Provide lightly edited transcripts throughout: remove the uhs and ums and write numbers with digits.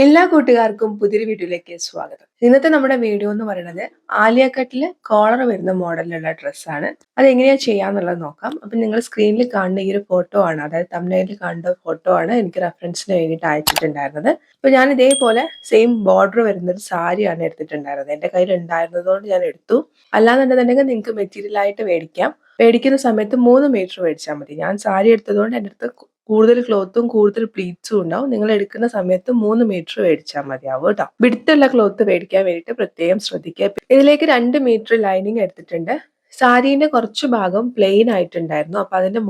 എല്ലാ കൂട്ടുകാർക്കും പുതിയൊരു വീഡിയോയിലേക്ക് സ്വാഗതം. ഇന്നത്തെ നമ്മുടെ വീഡിയോ എന്ന് പറയുന്നത് ആലിയ കട്ടില് കോളർ വരുന്ന മോഡലിലുള്ള ഡ്രസ്സാണ്. അതെങ്ങനെയാ ചെയ്യാന്നുള്ളത് നോക്കാം. അപ്പൊ നിങ്ങൾ സ്ക്രീനിൽ കാണുന്ന ഈ ഒരു ഫോട്ടോ ആണ്, അതായത് തംബ്നെയിലിൽ കാണുന്ന ഫോട്ടോ ആണ് എനിക്ക് റെഫറൻസിന് വേണ്ടിയിട്ട് അയച്ചിട്ടുണ്ടായിരുന്നത്. അപ്പൊ ഞാൻ ഇതേപോലെ സെയിം ബോർഡർ വരുന്ന ഒരു സാരിയാണ് എടുത്തിട്ടുണ്ടായിരുന്നത്. എന്റെ കയ്യിൽ ഉണ്ടായിരുന്നതുകൊണ്ട് ഞാൻ എടുത്തു. അല്ലാന്നുണ്ടെന്നുണ്ടെങ്കിൽ നിങ്ങൾക്ക് മെറ്റീരിയൽ ആയിട്ട് മേടിക്കാം. മേടിക്കുന്ന സമയത്ത് 3 മീറ്റർ മേടിച്ചാൽ മതി. ഞാൻ സാരി എടുത്തതുകൊണ്ട് എൻ്റെ അടുത്ത് കൂടുതൽ ക്ലോത്തും കൂടുതൽ പ്ലീറ്റ്സും ഉണ്ടാവും. നിങ്ങൾ എടുക്കുന്ന സമയത്ത് 3 മീറ്റർ മേടിച്ചാൽ മതിയാവും കേട്ടോ. വിടുത്തുള്ള ക്ലോത്ത് മേടിക്കാൻ വേണ്ടിയിട്ട് പ്രത്യേകം ശ്രദ്ധിക്കുക. ഇതിലേക്ക് 2 മീറ്റർ ലൈനിങ് എടുത്തിട്ടുണ്ട്. സാരീന്റെ കുറച്ച് ഭാഗം പ്ലെയിൻ ആയിട്ടുണ്ടായിരുന്നു. അപ്പൊ അതിന്റെ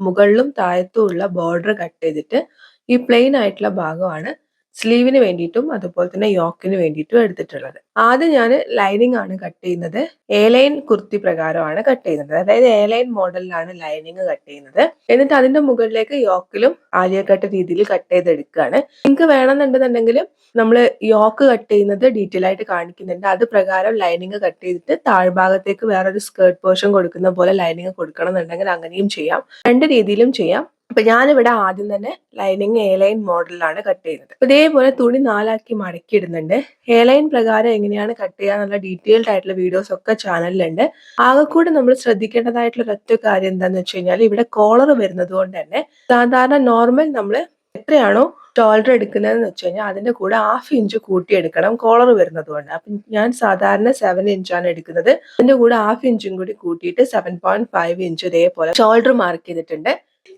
മുകളിലും താഴത്തും ഉള്ള ബോർഡർ കട്ട് ചെയ്തിട്ട് ഈ പ്ലെയിൻ ആയിട്ടുള്ള ഭാഗമാണ് സ്ലീവിന് വേണ്ടിയിട്ടും അതുപോലെ തന്നെ യോക്കിന് വേണ്ടിയിട്ടും എടുത്തിട്ടുള്ളത്. ആദ്യം ഞാൻ ലൈനിങ് ആണ് കട്ട് ചെയ്യുന്നത്. എ ലൈൻ കുർത്തി പ്രകാരമാണ് കട്ട് ചെയ്യുന്നത്. അതായത് എ ലൈൻ മോഡലിലാണ് ലൈനിങ് കട്ട് ചെയ്യുന്നത്. എന്നിട്ട് അതിന്റെ മുകളിലേക്ക് യോക്കിലും ആലിയ കട്ട് രീതിയിൽ കട്ട് ചെയ്തെടുക്കുകയാണ്. നിങ്ങൾക്ക് വേണമെന്നുണ്ടെന്നുണ്ടെങ്കിൽ നമ്മൾ യോക്ക് കട്ട് ചെയ്യുന്നത് ഡീറ്റെയിൽ ആയിട്ട് കാണിക്കുന്നുണ്ട്. അത് പ്രകാരം ലൈനിങ് കട്ട് ചെയ്തിട്ട് താഴ്ഭാഗത്തേക്ക് വേറൊരു സ്കേർട്ട് പോർഷൻ കൊടുക്കുന്ന പോലെ ലൈനിങ് കൊടുക്കണം എന്നുണ്ടെങ്കിൽ അങ്ങനെയും ചെയ്യാം. രണ്ട് രീതിയിലും ചെയ്യാം. അപ്പൊ ഞാനിവിടെ ആദ്യം തന്നെ ലൈനിങ് എ ലൈൻ മോഡലിലാണ് കട്ട് ചെയ്യുന്നത്. അപ്പൊ ഇതേപോലെ തുണി 4 മടക്കി ഇടുന്നുണ്ട്. എ ലൈൻ പ്രകാരം എങ്ങനെയാണ് കട്ട് ചെയ്യാന്നുള്ള ഡീറ്റെയിൽഡ് ആയിട്ടുള്ള വീഡിയോസ് ഒക്കെ ചാനലിലുണ്ട്. ആകെക്കൂടെ നമ്മൾ ശ്രദ്ധിക്കേണ്ടതായിട്ടുള്ള ഒരൊറ്റ കാര്യം എന്താന്ന് വെച്ച് കഴിഞ്ഞാൽ ഇവിടെ കോളർ വരുന്നത് കൊണ്ട് തന്നെ സാധാരണ നോർമൽ നമ്മൾ എത്രയാണോ ഷോൾഡർ എടുക്കുന്നതെന്ന് വെച്ച് കഴിഞ്ഞാൽ അതിന്റെ കൂടെ 1/2 ഇഞ്ച് കൂട്ടി എടുക്കണം, കോളർ വരുന്നത് കൊണ്ട്. അപ്പൊ ഞാൻ സാധാരണ 7 ഇഞ്ചാണ് എടുക്കുന്നത്. അതിന്റെ കൂടെ 1/2 ഇഞ്ചും കൂടി കൂട്ടിയിട്ട് 7.5 ഇഞ്ച് ഇതേപോലെ ഷോൾഡർ മാർക്ക് ചെയ്തിട്ടുണ്ട്.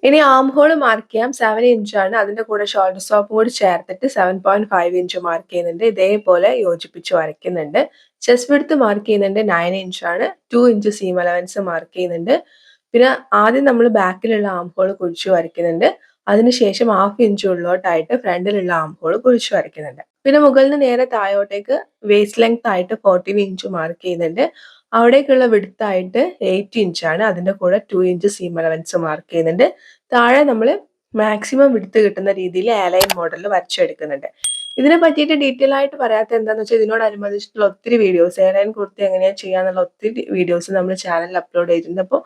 ഇനി ആം ഹോൾ മാർക്ക് ചെയ്യാം. 7 ഇഞ്ചാണ്. അതിന്റെ കൂടെ ഷോൾഡർ സ്റ്റോപ്പും കൂടി ചേർത്തിട്ട് 7.5 ഇഞ്ച് മാർക്ക് ചെയ്യുന്നുണ്ട്. ഇതേപോലെ യോജിപ്പിച്ച് വരയ്ക്കുന്നുണ്ട്. ചെസ്റ്റ് വിഡ്ത്ത് മാർക്ക് ചെയ്യുന്നുണ്ട് 9 ഇഞ്ചാണ്. 2 ഇഞ്ച് സീം അലവൻസ് മാർക്ക് ചെയ്യുന്നുണ്ട്. പിന്നെ ആദ്യം നമ്മൾ ബാക്കിലുള്ള ആം ഹോൾ കുഴിച്ച് വരയ്ക്കുന്നുണ്ട്. അതിനുശേഷം 1/2 ഇഞ്ച് ഉള്ളോട്ടായിട്ട് ഫ്രണ്ടിലുള്ള ആം ഹോൾ കുഴിച്ച് വരയ്ക്കുന്നുണ്ട്. പിന്നെ മുകളിൽ നിന്ന് നേരെ താഴോട്ടേക്ക് വേസ്റ്റ് ലെങ്ത് ആയിട്ട് 14 ഇഞ്ച് മാർക്ക് ചെയ്യുന്നുണ്ട്. അവിടേക്കുള്ള വിഡ്ത്ത് ആയിട്ട് 8 ഇഞ്ചാണ്. അതിന്റെ കൂടെ 2 ഇഞ്ച് സീം അലവൻസ് മാർക്ക് ചെയ്യുന്നുണ്ട്. താഴെ നമ്മൾ മാക്സിമം വിഡ്ത്ത് കിട്ടുന്ന രീതിയിൽ എ ലൈൻ മോഡലിൽ വരച്ചെടുക്കുന്നുണ്ട്. ഇതിനെ പറ്റിയിട്ട് ഡീറ്റെയിൽ ആയിട്ട് പറയാത്ത എന്താന്ന് വെച്ചാൽ ഇതിനോടനുബന്ധിച്ചിട്ടുള്ള ഒത്തിരി വീഡിയോസ്, എ ലൈൻ കുർത്തി എങ്ങനെയാ ചെയ്യാന്നുള്ള ഒത്തിരി വീഡിയോസ് നമ്മൾ ചാനലിൽ അപ്ലോഡ് ചെയ്തിട്ടുണ്ട്. അപ്പോൾ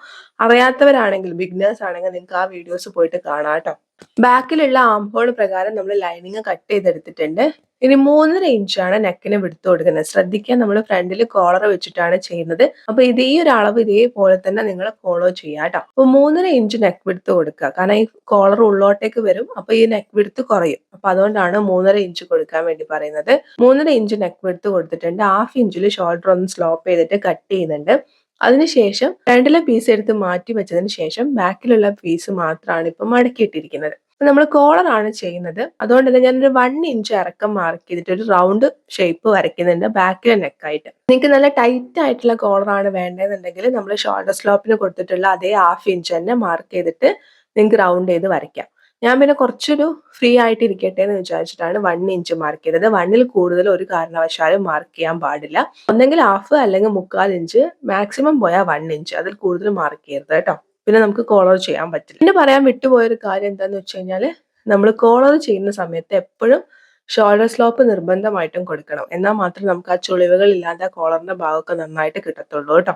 അറിയാത്തവരാണെങ്കിൽ, ബിഗിനേഴ്സ് ആണെങ്കിൽ നിങ്ങൾക്ക് ആ വീഡിയോസ് പോയിട്ട് കാണാം കേട്ടോ. ബാക്കിലുള്ള ആം ഹോൾ പ്രകാരം നമ്മൾ ലൈനിങ് കട്ട് ചെയ്തെടുത്തിട്ടുണ്ട്. ഇനി 3.5 ഇഞ്ചാണ് നെക്കിന് വിടുത്ത് കൊടുക്കുന്നത്. ശ്രദ്ധിക്കാൻ, നമ്മൾ ഫ്രണ്ടിൽ കോളർ വെച്ചിട്ടാണ് ചെയ്യുന്നത്. അപ്പൊ ഈ ഒരു അളവ് ഇതേപോലെ തന്നെ നിങ്ങൾ ഫോളോ ചെയ്യാം കേട്ടോ. അപ്പൊ 3.5 ഇഞ്ച് നെക്ക് വിടുത്ത് കൊടുക്കുക. കാരണം ഈ കോളർ ഉള്ളോട്ടേക്ക് വരും. അപ്പൊ ഈ നെക്ക് വിടുത്ത് കുറയും. അപ്പൊ അതുകൊണ്ടാണ് 3.5 ഇഞ്ച് കൊടുക്കാൻ വേണ്ടി പറയുന്നത്. 3.5 ഇഞ്ച് നെക്ക് വിടുത്ത് കൊടുത്തിട്ടുണ്ട്. 1/2 ഇഞ്ചിൽ ഷോൾഡർ ഒന്ന് സ്ലോപ്പ് ചെയ്തിട്ട് കട്ട് ചെയ്യുന്നുണ്ട്. അതിനുശേഷം ഫ്രണ്ടിലെ പീസ് എടുത്ത് മാറ്റി വെച്ചതിന് ശേഷം ബാക്കിലുള്ള പീസ് മാത്രമാണ് ഇപ്പൊ മടക്കിയിട്ടിരിക്കുന്നത്. നമ്മൾ കോളർ ആണ് ചെയ്യുന്നത്. അതുകൊണ്ട് തന്നെ ഞാനൊരു 1 ഇഞ്ച് ഇറക്കം മാർക്ക് ചെയ്തിട്ട് ഒരു റൗണ്ട് ഷേപ്പ് വരയ്ക്കുന്നുണ്ട് ബാക്കിലെ നെക്കായിട്ട്. നിങ്ങൾക്ക് നല്ല ടൈറ്റ് ആയിട്ടുള്ള കോളർ ആണ് വേണ്ടതെന്നുണ്ടെങ്കിൽ നമ്മൾ ഷോൾഡർ സ്ലോപ്പിന് കൊടുത്തിട്ടുള്ള അതേ 1/2 ഇഞ്ച് തന്നെ മാർക്ക് ചെയ്തിട്ട് നിങ്ങൾക്ക് റൗണ്ട് ചെയ്ത് വരയ്ക്കാം. ഞാൻ പിന്നെ കുറച്ചൊരു ഫ്രീ ആയിട്ട് ഇരിക്കട്ടെ എന്ന് വിചാരിച്ചിട്ടാണ് 1 ഇഞ്ച് മാർക്ക് ചെയ്തത്. 1-ൽ കൂടുതൽ ഒരു കാരണവശാലും മാർക്ക് ചെയ്യാൻ പാടില്ല. ഒന്നെങ്കിൽ 1/2 അല്ലെങ്കിൽ 1/4 ഇഞ്ച്, മാക്സിമം പോയാൽ 1 ഇഞ്ച്. അതിൽ കൂടുതൽ മാർക്ക് ചെയ്യരുത് കേട്ടോ. പിന്നെ നമുക്ക് കോളർ ചെയ്യാൻ പറ്റില്ല. പിന്നെ പറയാൻ വിട്ടുപോയൊരു കാര്യം എന്താന്ന് വെച്ച് കഴിഞ്ഞാല്, നമ്മൾ കോളർ ചെയ്യുന്ന സമയത്ത് എപ്പോഴും ഷോൾഡർ സ്ലോപ്പ് നിർബന്ധമായിട്ടും കൊടുക്കണം. എന്നാൽ മാത്രമേ നമുക്ക് ആ ചുളിവുകൾ ഇല്ലാതെ കോളറിന്റെ ഭാഗമൊക്കെ നന്നായിട്ട് കിട്ടത്തുള്ളൂ കേട്ടോ.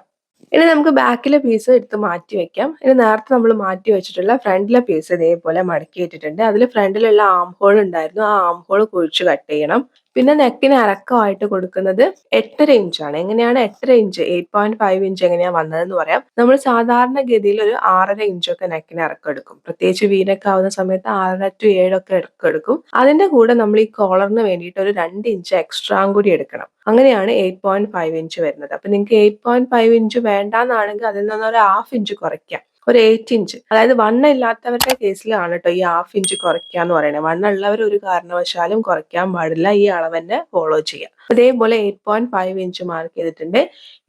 ഇനി നമുക്ക് ബാക്കിലെ പീസ് എടുത്ത് മാറ്റി വെക്കാം. ഇനി നേരത്തെ നമ്മൾ മാറ്റി വെച്ചിട്ടുള്ള ഫ്രണ്ടിലെ പീസ് ഇതേപോലെ മടക്കി ഇട്ടിട്ടുണ്ട്. അതിൽ ഫ്രണ്ടിലുള്ള ആം ഹോൾ ഉണ്ടായിരുന്നു. ആ ആം ഹോൾ കുഴിച്ച് കട്ട് ചെയ്യണം. പിന്നെ നെക്കിന് ഇറക്കമായിട്ട് കൊടുക്കുന്നത് 8.5 ഇഞ്ചാണ്. എങ്ങനെയാണ് 8.5 ഇഞ്ച്, 8.5 ഇഞ്ച് എങ്ങനെയാ വന്നതെന്ന് പറയാം. നമ്മൾ സാധാരണ ഗതിയിൽ ഒരു 6.5 ഇഞ്ചൊക്കെ നെക്കിന് ഇറക്കം എടുക്കും. പ്രത്യേകിച്ച് വീനൊക്കെ ആവുന്ന സമയത്ത് 6.5 to 7 ഒക്കെ ഇറക്കം എടുക്കും. അതിന്റെ കൂടെ നമ്മൾ ഈ കോളറിന് വേണ്ടിയിട്ട് ഒരു 2 ഇഞ്ച് എക്സ്ട്രാ കൂടി എടുക്കണം. അങ്ങനെയാണ് 8.5 ഇഞ്ച് വരുന്നത്. അപ്പൊ നിങ്ങൾക്ക് 8.5 ഇഞ്ച് വേണ്ടാന്നാണെങ്കിൽ അതിൽ നിന്ന് ഒരു 1/2 ഇഞ്ച് കുറയ്ക്കാം. ഒരു 8 ഇഞ്ച്, അതായത് വണ്ണം ഇല്ലാത്തവരുടെ കേസിലാണ് കേട്ടോ ഈ 1/2 ഇഞ്ച് കുറയ്ക്കുക എന്ന് പറയുന്നത്. വണ്ണം ഉള്ളവർ ഒരു കാരണവശാലും കുറയ്ക്കാൻ പാടില്ല. ഈ അളവ് തന്നെ ഫോളോ ചെയ്യാം. അതേപോലെ 8.5 ഇഞ്ച് മാർക്ക് ചെയ്തിട്ടുണ്ട്.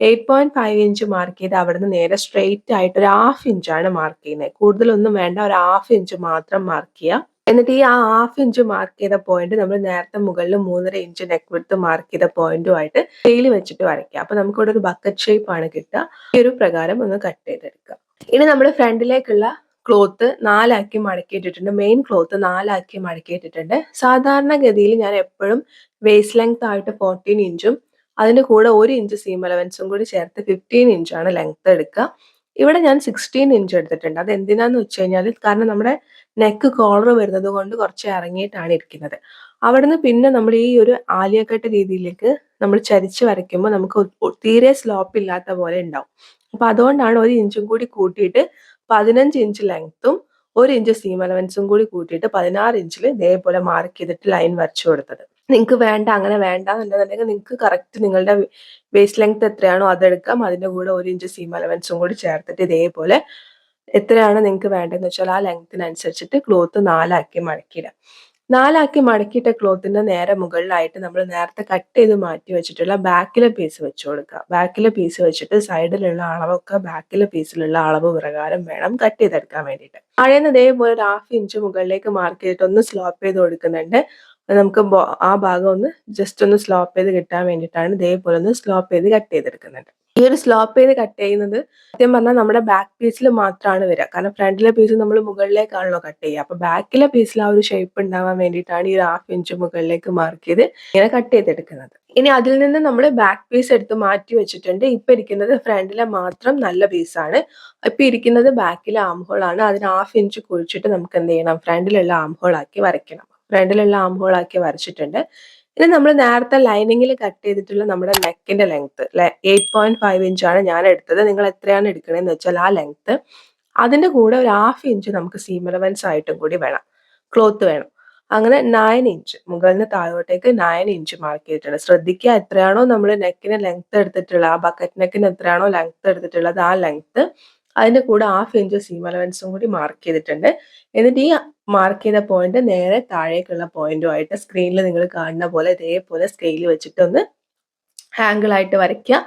8.5 ഇഞ്ച് മാർക്ക് ചെയ്ത് അവിടുന്ന് നേരെ സ്ട്രെയിറ്റ് ആയിട്ട് ഒരു 1/2 ഇഞ്ചാണ് മാർക്ക് ചെയ്യുന്നത്. കൂടുതലൊന്നും വേണ്ട, ഒരു 1/2 ഇഞ്ച് മാത്രം മാർക്ക് ചെയ്യുക. എന്നിട്ട് ഈ 1/2 ഇഞ്ച് മാർക്ക് ചെയ്ത പോയിന്റ് നമ്മൾ നേരത്തെ മുകളിൽ 3.5 ഇഞ്ച് നെക്ക് വിഡ്ത്ത് മാർക്ക് ചെയ്ത പോയിന്റുമായിട്ട് സ്കെയിൽ വെച്ചിട്ട് വരയ്ക്കുക. അപ്പൊ നമുക്ക് ഇവിടെ ഒരു ബക്കറ്റ് ഷേപ്പ് ആണ് കിട്ടുക. ഈ ഒരു പ്രകാരം ഒന്ന് കട്ട് ചെയ്തെടുക്കുക. ഇനി നമ്മൾ ഫ്രണ്ടിലേക്കുള്ള ക്ലോത്ത് 4 മടക്കിയിട്ടിട്ടുണ്ട്. മെയിൻ ക്ലോത്ത് 4 മടക്കിയിട്ടിട്ടുണ്ട്. സാധാരണ ഗതിയിൽ ഞാൻ എപ്പോഴും വേസ്റ്റ് ലെങ്ത് ആയിട്ട് 14 ഇഞ്ചും അതിന്റെ കൂടെ 1 ഇഞ്ച് സീം അലവൻസും കൂടി ചേർത്ത് 15 ഇഞ്ചാണ് ലെങ്ത് എടുക്കുക. ഇവിടെ ഞാൻ 16 ഇഞ്ച് എടുത്തിട്ടുണ്ട്. അത് എന്തിനാന്ന് വെച്ച് കഴിഞ്ഞാൽ, കാരണം നമ്മുടെ നെക്ക് കോളർ വരുന്നത് കൊണ്ട് കുറച്ച് ഇറങ്ങിയിട്ടാണ് ഇരിക്കുന്നത്. അവിടുന്ന് പിന്നെ നമ്മൾ ഈ ഒരു ആലിയ കട്ട് രീതിയിലേക്ക് നമ്മൾ ചരിച്ച് വരയ്ക്കുമ്പോൾ നമുക്ക് തീരെ സ്ലോപ്പ് ഇല്ലാത്ത പോലെ ഉണ്ടാവും. അപ്പൊ അതുകൊണ്ടാണ് 1 ഇഞ്ചും കൂടി കൂട്ടിയിട്ട് 15 ഇഞ്ച് ലെങ്ത്തും 1 ഇഞ്ച് സീം അലവൻസും കൂടി കൂട്ടിയിട്ട് 16 ഇഞ്ചിൽ ഇതേപോലെ മാർക്ക് ചെയ്തിട്ട് ലൈൻ വരച്ചു കൊടുത്തത്. നിങ്ങൾക്ക് വേണ്ട അങ്ങനെ വേണ്ടാന്നുണ്ടെന്നുണ്ടെങ്കിൽ നിങ്ങൾക്ക് കറക്റ്റ് നിങ്ങളുടെ വേസ്റ്റ് ലെങ്ത് എത്രയാണോ അതെടുക്കാം. അതിന്റെ കൂടെ 1 ഇഞ്ച് സീം അലവൻസും കൂടി ചേർത്തിട്ട് ഇതേപോലെ എത്രയാണ് നിങ്ങൾക്ക് വേണ്ടതെന്ന് വെച്ചാൽ ആ ലെങ്ത്തിനനുസരിച്ചിട്ട് ക്ലോത്ത് 4 ആക്കി മടക്കിയിടാം. 4 ആക്കി മടക്കിയിട്ട ക്ലോത്തിന്റെ നേരെ മുകളിലായിട്ട് നമ്മൾ നേരത്തെ കട്ട് ചെയ്ത് മാറ്റി വെച്ചിട്ടുള്ള ബാക്കിലെ പീസ് വെച്ച് കൊടുക്കുക. ബാക്കിലെ പീസ് വെച്ചിട്ട് സൈഡിലുള്ള അളവൊക്കെ ബാക്കിലെ പീസിലുള്ള അളവ് പ്രകാരം വേണം കട്ട് ചെയ്തെടുക്കാൻ വേണ്ടിയിട്ട്. താഴേന്ന് ഇതേപോലെ ഒരു 1/2 ഇഞ്ച് മുകളിലേക്ക് മാർക്ക് ചെയ്തിട്ട് ഒന്ന് സ്ലോപ്പ് ചെയ്ത് കൊടുക്കുന്നുണ്ട്. നമുക്ക് ആ ഭാഗം ഒന്ന് ജസ്റ്റ് ഒന്ന് സ്ലോപ്പ് ചെയ്ത് കിട്ടാൻ വേണ്ടിയിട്ടാണ് ഇതേപോലെ ഒന്ന് സ്ലോപ്പ് ചെയ്ത് കട്ട് ചെയ്തെടുക്കുന്നുണ്ട്. ഈ ഒരു സ്ലോപ്പ് ചെയ്ത് കട്ട് ചെയ്യുന്നത് സത്യം പറഞ്ഞാൽ നമ്മുടെ ബാക്ക് പീസിൽ മാത്രമാണ് വരിക. കാരണം ഫ്രണ്ടിലെ പീസ് നമ്മൾ മുകളിലേക്കാണല്ലോ കട്ട് ചെയ്യുക. അപ്പൊ ബാക്കിലെ പീസിൽ ആ ഒരു ഷേപ്പ് ഉണ്ടാവാൻ വേണ്ടിയിട്ടാണ് ഈ ഒരു 1/2 ഇഞ്ച് മുകളിലേക്ക് മാർക്ക് ചെയ്ത് ഇങ്ങനെ കട്ട് ചെയ്തെടുക്കുന്നത്. ഇനി അതിൽ നിന്ന് നമ്മൾ ബാക്ക് പീസ് എടുത്ത് മാറ്റി വെച്ചിട്ടുണ്ട്. ഇപ്പൊ ഇരിക്കുന്നത് ഫ്രണ്ടിലെ മാത്രം നല്ല പീസാണ്. ഇപ്പൊ ഇരിക്കുന്നത് ബാക്കിലെ ആം ഹോൾ ആണ്. അതിന് 1/2 ഇഞ്ച് കുഴിച്ചിട്ട് നമുക്ക് എന്ത് ചെയ്യണം, ഫ്രണ്ടിലുള്ള ആം ഹോൾ ആക്കി വരയ്ക്കണം. ഫ്രണ്ടിലുള്ള ആം ഹോൾ ആക്കി വരച്ചിട്ടുണ്ട്. ഇനി നമ്മൾ നേരത്തെ ലൈനിങ്ങിൽ കട്ട് ചെയ്തിട്ടുള്ള നമ്മുടെ നെക്കിന്റെ ലെങ്ത് 8.5 ഇഞ്ചാണ് ഞാൻ എടുത്തത്. നിങ്ങൾ എത്രയാണ് എടുക്കണേന്ന് വെച്ചാൽ ആ ലെങ്ത് അതിന്റെ കൂടെ ഒരു 1/2 ഇഞ്ച് നമുക്ക് സീം അലവൻസ് ആയിട്ടും കൂടി വേണം, ക്ലോത്ത് വേണം. അങ്ങനെ 9 ഇഞ്ച് മുകളിൽ നിന്ന് താഴോട്ടേക്ക് 9 ഇഞ്ച് മാർക്ക് ചെയ്തിട്ടുണ്ട്. ശ്രദ്ധിക്കുക, എത്രയാണോ നമ്മൾ നെക്കിന് ലെങ്ത് എടുത്തിട്ടുള്ളത്, ആ ബക്കറ്റ് നെക്കിന് എത്രയാണോ ലെങ്ത് എടുത്തിട്ടുള്ളത് ആ ലെങ്ത് അതിന്റെ കൂടെ 1/2 ഇഞ്ച് സീം അലവൻസും കൂടി മാർക്ക് ചെയ്തിട്ടുണ്ട്. എന്നിട്ട് ഈ മാർക്ക് ചെയ്ത പോയിന്റ് നേരെ താഴേക്കുള്ള പോയിന്റുമായിട്ട് സ്ക്രീനിൽ നിങ്ങൾ കാണുന്ന പോലെ ഇതേപോലെ സ്കെയിൽ വെച്ചിട്ട് ഒന്ന് ആംഗിൾ ആയിട്ട് വരയ്ക്കുക.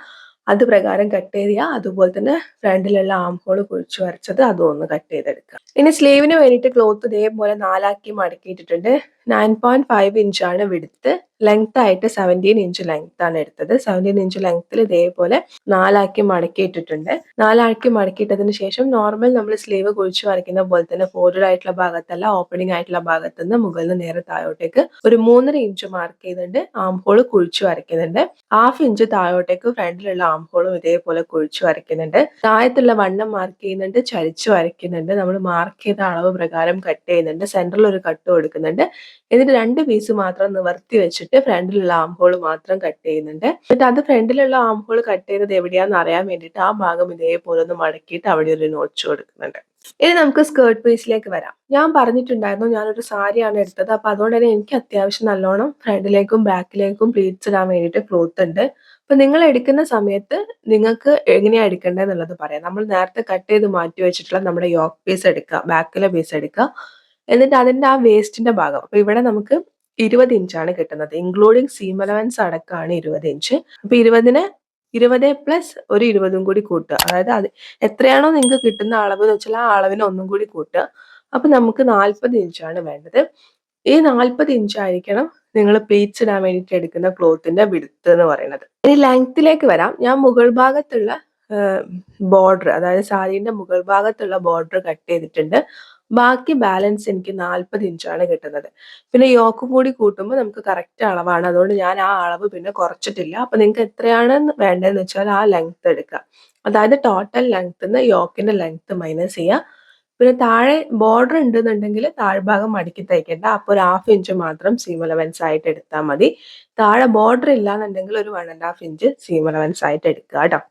അത് പ്രകാരം കട്ട് ചെയ്യുക. അതുപോലെ തന്നെ ഫ്രണ്ടിലുള്ള ആം ഹോൾ കുഴിച്ച് വരച്ചത് അതും ഒന്ന് കട്ട് ചെയ്തെടുക്കുക. ഇനി സ്ലീവിന് വേണ്ടിയിട്ട് ക്ലോത്ത് ഇതേപോലെ 4 ആക്കി മടക്കിയിട്ടിട്ടുണ്ട്. 9.5 ഇഞ്ചാണ് വിഡ്ത്ത്. ലെങ്ത് ആയിട്ട് 17 ഇഞ്ച് ലെങ്ത് ആണ് എടുത്തത്. 17 ഇഞ്ച് ലെങ്ത്തിൽ ഇതേപോലെ 4 ആക്കി മടക്കിയിട്ടിട്ടുണ്ട്. 4 ആക്കി മടക്കിയിട്ടതിന് ശേഷം നോർമൽ നമ്മൾ സ്ലീവ് കുഴിച്ച് വരയ്ക്കുന്ന പോലെ തന്നെ ഫോൾഡഡ് ആയിട്ടുള്ള ഭാഗത്തല്ല, ഓപ്പണിംഗ് ആയിട്ടുള്ള ഭാഗത്ത് നിന്ന് മുകളിൽ നിന്ന് നേരെ താഴോട്ടേക്ക് ഒരു 3.5 ഇഞ്ച് മാർക്ക് ചെയ്തിട്ടുണ്ട്. ആം ഹോൾ കുഴിച്ച് വരയ്ക്കുന്നുണ്ട്. 1/2 ഇഞ്ച് താഴോട്ടേക്ക് ഫ്രണ്ടിലുള്ള ആം ഹോളും ഇതേപോലെ കുഴിച്ച് വരയ്ക്കുന്നുണ്ട്. താഴത്തുള്ള വണ്ണം മാർക്ക് ചെയ്യുന്നുണ്ട്, ചരിച്ച് വരയ്ക്കുന്നുണ്ട്. നമ്മൾ മാർക്ക് ചെയ്ത അളവ് പ്രകാരം കട്ട് ചെയ്യുന്നുണ്ട്. സെന്ററിൽ ഒരു കട്ട് കൊടുക്കുന്നുണ്ട്. എന്നിട്ട് 2 പീസ് മാത്രം നിവർത്തി വെച്ചിട്ട് ഫ്രണ്ടിലുള്ള ആം ഹോൾ മാത്രം കട്ട് ചെയ്യുന്നുണ്ട്. എന്നിട്ട് അത് ഫ്രണ്ടിലുള്ള ആം ഹോൾ കട്ട് ചെയ്തത് എവിടെയാണെന്ന് അറിയാൻ വേണ്ടിയിട്ട് ആ ഭാഗം ഇതേപോലെ ഒന്ന് മടക്കിയിട്ട് അവിടെ ഒരു നോച്ച് കൊടുക്കുന്നുണ്ട്. ഇനി നമുക്ക് സ്കേർട്ട് പീസിലേക്ക് വരാം. ഞാൻ പറഞ്ഞിട്ടുണ്ടായിരുന്നു ഞാനൊരു സാരിയാണ് എടുത്തത്. അപ്പൊ അതുകൊണ്ട് തന്നെ എനിക്ക് അത്യാവശ്യം നല്ലോണം ഫ്രണ്ടിലേക്കും ബാക്കിലേക്കും പ്ലീറ്റ്സ് ഇടാൻ വേണ്ടിയിട്ട് ക്ലോത്ത് ഉണ്ട്. അപ്പൊ നിങ്ങൾ എടുക്കുന്ന സമയത്ത് നിങ്ങൾക്ക് എങ്ങനെയാണ് എടുക്കേണ്ടതെന്നുള്ളത് പറയാം. നമ്മൾ നേരത്തെ കട്ട് ചെയ്ത് മാറ്റി വെച്ചിട്ടുള്ള നമ്മുടെ യോക്ക് പീസ് എടുക്കുക, ബാക്കിലെ പീസ് എടുക്കുക. എന്നിട്ട് അതിന്റെ ആ വേസ്റ്റിന്റെ ഭാഗം, അപ്പൊ ഇവിടെ നമുക്ക് 20 ഇഞ്ചാണ് കിട്ടുന്നത്. ഇൻക്ലൂഡിങ് സീം അലവൻസ് അടക്കമാണ് 20 ഇഞ്ച്. അപ്പൊ 20ന് 20 പ്ലസ് ഒരു 20ഉം കൂടി കൂട്ടുക. അതായത് അത് എത്രയാണോ നിങ്ങൾക്ക് കിട്ടുന്ന അളവ് എന്ന് വെച്ചാൽ ആ അളവിന് ഒന്നും കൂടി കൂട്ടുക. അപ്പൊ നമുക്ക് 40 ഇഞ്ചാണ് വേണ്ടത്. ഈ 40 ഇഞ്ചായിരിക്കണം നിങ്ങൾ പ്ലീറ്റ്സ് ഇടാൻ വേണ്ടിയിട്ട് എടുക്കുന്ന ക്ലോത്തിന്റെ വിഡ്ത്ത് എന്ന് പറയുന്നത്. ഇനി ലെങ്ത്തിലേക്ക് വരാം. ഞാൻ മുകൾ ഭാഗത്തുള്ള ബോർഡർ, അതായത് സാരീന്റെ മുകൾ ഭാഗത്തുള്ള ബോർഡർ കട്ട് ചെയ്തിട്ടുണ്ട്. ബാക്കി ബാലൻസ് എനിക്ക് 40 ഇഞ്ചാണ് കിട്ടുന്നത്. പിന്നെ യോക്കും കൂടി കൂട്ടുമ്പോൾ നമുക്ക് കറക്റ്റ് അളവാണ്. അതുകൊണ്ട് ഞാൻ ആ അളവ് പിന്നെ കുറച്ചിട്ടില്ല. അപ്പൊ നിങ്ങൾക്ക് എത്രയാണ് വേണ്ടതെന്ന് വെച്ചാൽ ആ ലെങ്ത് എടുക്കുക. അതായത് ടോട്ടൽ ലെങ്ത്ന്ന് യോക്കിന്റെ ലെങ്ത് മൈനസ് ചെയ്യുക. പിന്നെ താഴെ ബോർഡർ ഉണ്ടെന്നുണ്ടെങ്കിൽ താഴ്ഭാഗം മടക്കി തയ്ക്കേണ്ട. അപ്പൊ ഒരു 1/2 ഇഞ്ച് മാത്രം സീം അലവൻസ് ആയിട്ട് എടുത്താൽ മതി. താഴെ ബോർഡർ ഇല്ലാന്നുണ്ടെങ്കിൽ ഒരു 1.5 ഇഞ്ച് സീം അലവൻസ് ആയിട്ട് എടുക്കുക കേട്ടോ.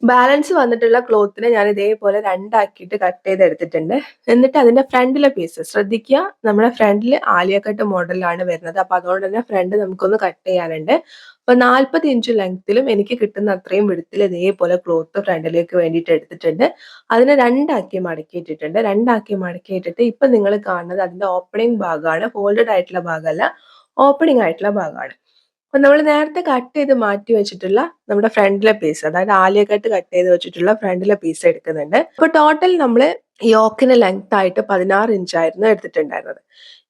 ബാലൻസ് വന്നിട്ടുള്ള ക്ലോത്തിനെ ഞാൻ ഇതേപോലെ 2 ആക്കിയിട്ട് കട്ട് ചെയ്ത് എടുത്തിട്ടുണ്ട്. എന്നിട്ട് അതിന്റെ ഫ്രണ്ടിലെ പീസ് ശ്രദ്ധിക്കുക, നമ്മുടെ ഫ്രണ്ടിൽ ആലിയ കട്ട് മോഡലാണ് വരുന്നത്. അപ്പൊ അതുകൊണ്ട് തന്നെ ഫ്രണ്ട് നമുക്കൊന്ന് കട്ട് ചെയ്യാനുണ്ട്. അപ്പൊ 40 ഇഞ്ച് ലെങ്ത്തിലും എനിക്ക് കിട്ടുന്ന അത്രയും വിഡ്ത്തിൽ ഇതേപോലെ ക്ലോത്ത് ഫ്രണ്ടിലേക്ക് വേണ്ടിയിട്ട് എടുത്തിട്ടുണ്ട്. അതിനെ 2 ആക്കി മടക്കിയിട്ടിട്ടുണ്ട്. 2 ആക്കി മടക്കിയിട്ടിട്ട് ഇപ്പൊ നിങ്ങൾ കാണുന്നത് അതിന്റെ ഓപ്പണിംഗ് ഭാഗമാണ്. ഫോൾഡഡ് ആയിട്ടുള്ള ഭാഗമല്ല, ഓപ്പണിംഗ് ആയിട്ടുള്ള ഭാഗമാണ്. അപ്പൊ നമ്മൾ നേരത്തെ കട്ട് ചെയ്ത് മാറ്റി വെച്ചിട്ടുള്ള നമ്മുടെ ഫ്രണ്ടിലെ പീസ്, അതായത് ആലിയ കട്ട് കട്ട് ചെയ്ത് വെച്ചിട്ടുള്ള ഫ്രണ്ടിലെ പീസ് എടുക്കുന്നുണ്ട്. അപ്പൊ ടോട്ടൽ നമ്മൾ യോക്കിന് ലെങ്ത് ആയിട്ട് 16 ഇഞ്ചായിരുന്നു എടുത്തിട്ടുണ്ടായിരുന്നത്.